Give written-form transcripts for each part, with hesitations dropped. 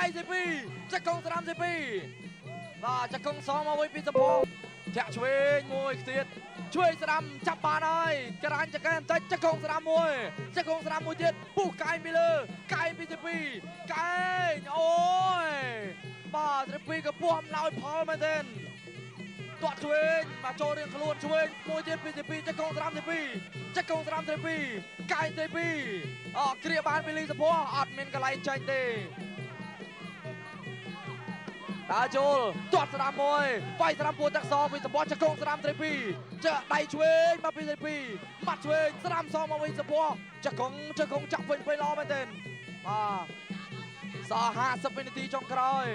កាយសេពីចកងស្រាំសេពីបាទចកងសងមកវិញពីសំផងធាក់ឆ្វេងមួយទៀតឆ្វេងស្រាំចាប់បានហើយក្រាញ់ចកែបន្តិចចកងស្រាំមួយចកងស្រាំមួយទៀតពុះកាយពីលើកាយពីសេពីកាយអូយបាទសេពីក៏ពោះអំណោយផលមែនទេទាត់ឆ្វេងមកចូលរៀងខ្លួនឆ្វេងមួយទៀតពីសេពីចកងស្រាំសេពីចកងស្រាំសេពីកាយសេពីគ្រាបានពីលីសភ័រអត់មានកន្លែងចាញ់ទេតាចូលទាត់ស្រាំមួយវាយស្រាំពួរទឹកសពីសម្បត្តិចកងស្រាំត្រីពីចាក់ដៃឆ្វេងមកពីត្រីពីម៉ាត់ឆ្វេងស្រាំសងមកវិញសម្បត្តិចកងចាក់វិញទៅល្អមែនទេបាទសល់50វិនាទីចុងក្រោយ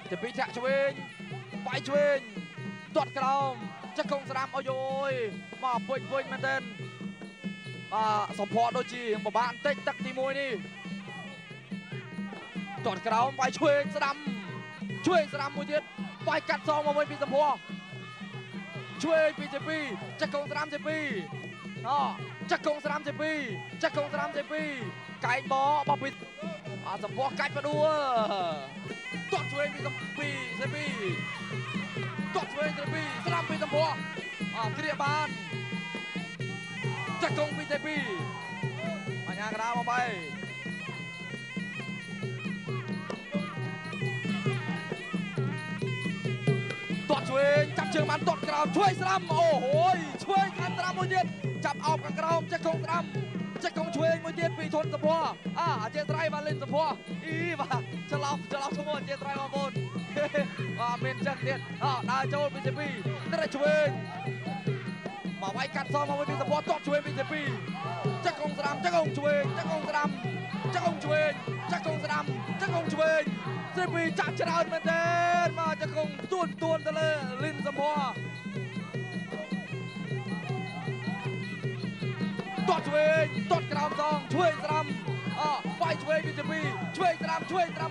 ត្រីពីចាក់ឆ្វេងវាយឆ្វេងទាត់ក្រោមចកងស្រាំអយយមកវិញមែនទេបាទសម្បត្តិដូចជាពិបាកបន្តិចទឹកទី1នេះទាត់ក្រោមវាយឆ្វេងស្រាំមួយទៀតវាយកាត់សងមកវិញពីសម្ភារឆ្វេងពីចេពីចកងស្រាំចេពីចកងស្រាំចេពីកែងបបពីសម្ភារកាច់ផ្ដួលទាត់ឆ្វេងពីចេពីទាត់ឆ្វេងចេពីស្រាំពីសម្ភារគ្រាបានចកងពីចេពីបញ្ញាកណ្ដាលមកបែទាត់ឆ្វេងចាប់ជើងបានទាត់ក្រោមឆ្វេងស្រាំអូហូយឆ្វេងខាងស្រាំមួយទៀតចាប់អោបខាងក្រោមចកងស្រាំចកងឆ្វេងមួយទៀតពីធនសម្ភារអចេត្រៃបានលេងសម្ភារបាទច្រឡំឈ្មោះអចេត្រៃបងប្អូនបាទមានចឹងទៀតដើរចូលពីទី2ត្រៃឆ្វេងមកវាយកាត់សងមកវិញពីសម្ភារទាត់ឆ្វេងពីទី2ចកងស្រាំចកងឆ្វេងចកងស្រាំចកងឆ្វេងចកងស្រាំចកងឆ្វេងសេពីចាក់ច្រើនមែនទេមកចកងទួនទៅលើលិនសម្ភារទាត់ឆ្វេងទាត់ក្រោមសងឆ្វេងស្រាំវាយឆ្វេងពីទី2ឆ្វេងស្រាំ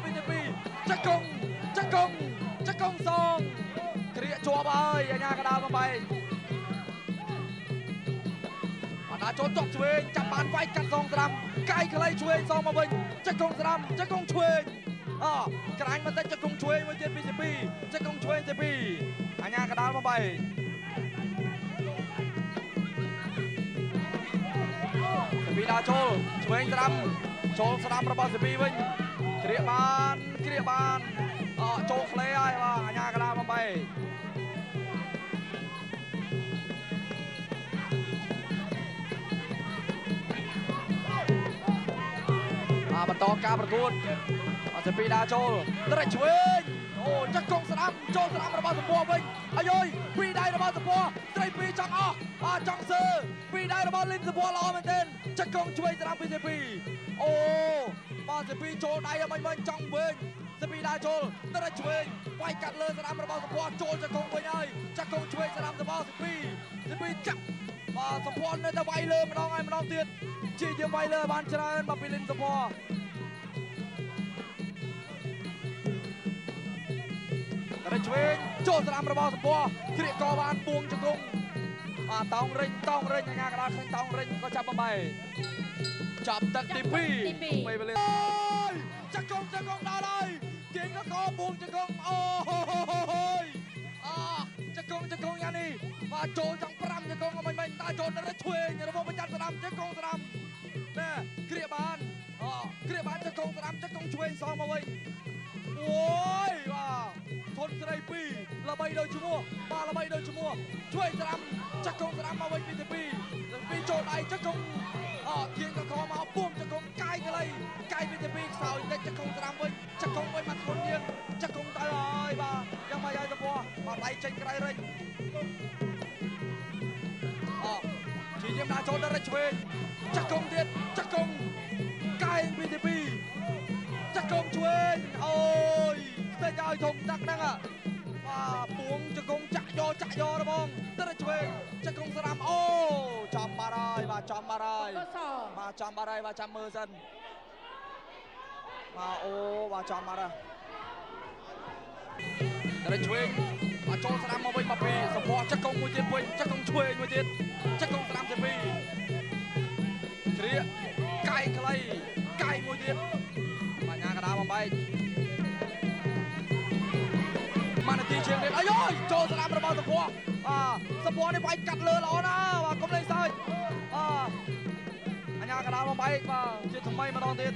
ពីទី2ចកងសងគ្រាជាប់ហើយអាញាកដាលមកបែកដល់ចូលទាត់ឆ្វេងចាប់បានវាយកាត់សងស្រាំកាយខ្លីឆ្វេងសងមកវិញចកងស្រាំចកងឆ្វេងក្រាញ់បន្តិចចកងឆ្វេងមួយទៀតពីទី2ចកងឆ្វេងទី2អាញាកដាលមកបែកពីដល់ចូលឆ្វេងស្រាំចូលស្រាំរបស់សេពីវិញគ្រាបានចូលក្លេហើយបាទអាញាកដាលមកបែកបន្តការប្រកួតសេពីដល់ចូលត្រេចឆ្វេងអូចកងស្រាំចូលស្រាំរបស់សម្ភារវិញអាយយពីដៃរបស់សម្ភារត្រីពីចង់អស់ចង់សើពីដៃរបស់លិនសម្ភារល្អមែនទែនចកងឆ្វេងស្រាំពីសេពីអូបាទសេពីចូលដៃឲ្យវិញចង់វិញសេពីដល់ចូលត្រេចឆ្វេងវាយកាត់លើស្រាំរបស់សម្ភារចូលចកងវិញហើយចកងឆ្វេងស្រាំរបស់សេពីចាប់បាទសម្ភារនៅតែវាយលើម្ដងហើយម្ដងទៀតជាយើងវាយលើបានច្រើនមកពីលិនសម្ភារត្រេចឆ្វេងចូលស្រាំរបស់សម្ភារគ្រាកក៏បានពួងជង្គង់តោងរិញអាញាកដាលឃើញតោងរិញក៏ចាប់បំបីចាប់ទឹកទី2ពេលវេលាអូយចកងដល់ហើយគេងក៏ពួងជង្គង់អូយចកងយ៉ាងនេះបាទចូលចង់5ចកងមិនតើចូលត្រេចឆ្វេងរបស់ប្រចាំស្រាំចកងស្រាំណែគ្រាបានចកងស្រាំចកងឆ្វេងសងមកវិញអូយបាទធនស្រី2ល្បីដោយឈ្មោះឆ្វេងស្រាំចកងស្រាំមកវិញពីទី2ចូលដៃចកងធាងកខមកពុំចកងកាយពីទី2ខ្សោយតិចចកងស្រាំវិញចកងវិញមកធននាងចកងទៅហើយបាទយ៉ាងម៉េចហើយទៅបាទដៃចេញក្រៃរិចជាយាមដាក់ចូលដល់ឆ្វេងចកងទៀតចកងកាយពីទី2ចកងឆ្វេងអូយស្ទើរឲ្យធំតាក់ហ្នឹងបាទពួងចកងចាក់យករបងទៅឆ្វេងចកងស្រាំអូចំបាត់ហើយបាទចំបាត់ហើយបាទចាំមើលសិនបាទអូបាទចំបាត់ហើយទៅឆ្វេងបាទចូលស្រាំមកវិញមកពីសម្ភារចកងមួយទៀតវិញចកងឆ្វេងមួយទៀតចកងស្រាំទី2គ្រាកាយខ្លីកាយមួយទៀតបញ្ញា របស់សពោះសពោះនេះវាយកាត់លើល្អណាស់បាទកុំលេងសើចអញ្ញាកណ្ដាលមកបែកបាទជាថ្មីម្ដងទៀត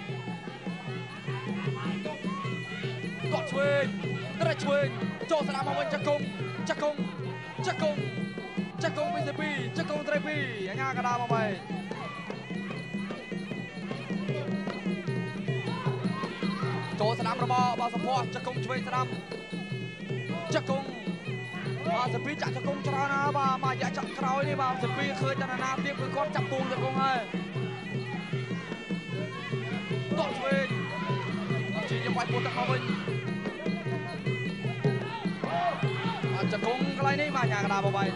គាត់ឆ្វេងត្រេះឆ្វេងចូលស្ដាប់មកវិញចកុងពីទី2ចកុងត្រេះ2អញ្ញាកណ្ដាលមកបែកចូលស្ដាំរបស់សពោះចកុងឆ្វេងស្ដាំចកុងសពីចាក់ចកុងច្រើនណាបាទមករយៈចាក់ក្រោយនេះបាទសពីឃើញតាណាទៀតគឺគាត់ចាប់ពងចកុងហើយតោះឆ្វេងជាយកវាយពោះទឹកមកវិញចកុងកន្លែងនេះបាទញ៉ាកណ្ដាលមកបាយ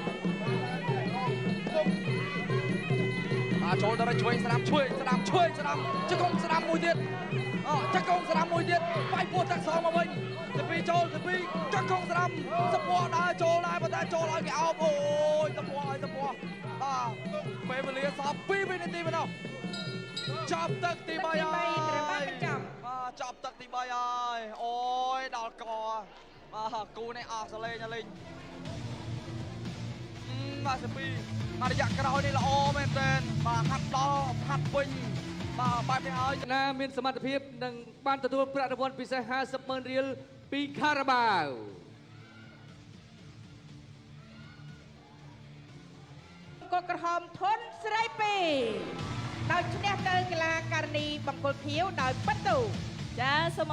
ចូលដល់ឆ្វេងស្ដាំចកុងស្ដាំមួយទៀតចកុងស្ដាំមួយទៀតវាយពោះទឹកសងមកវិញសពីចូលសពីចកុងស្ដាំសពោះដើរចូលដែរប៉ុន្តែចូលឲ្យគេអោបអូយសពោះបាទពេលវេលាសល់2វិនាទីប៉ុណ្ណោះចាប់ទឹកទី3ហើយបាទចាប់ទឹកទី3ហើយអូយដល់កបាទគូនេះអស់សលេងលេងបាទសពីមករយៈក្រោយនេះល្អមែនទែនបាទហាត់ដល់ហាត់វិញបាទបែបនេះហើយណាមានសមត្ថភាពនឹងបានទទួលប្រាក់រង្វាន់ពិសេស50,000រៀលពីខារ៉ាបាវកុលក្រហមធនស្រីពីដោយឈ្នះទៅកីឡាករនីបង្គោលខៀវដោយពិតទូចាសូម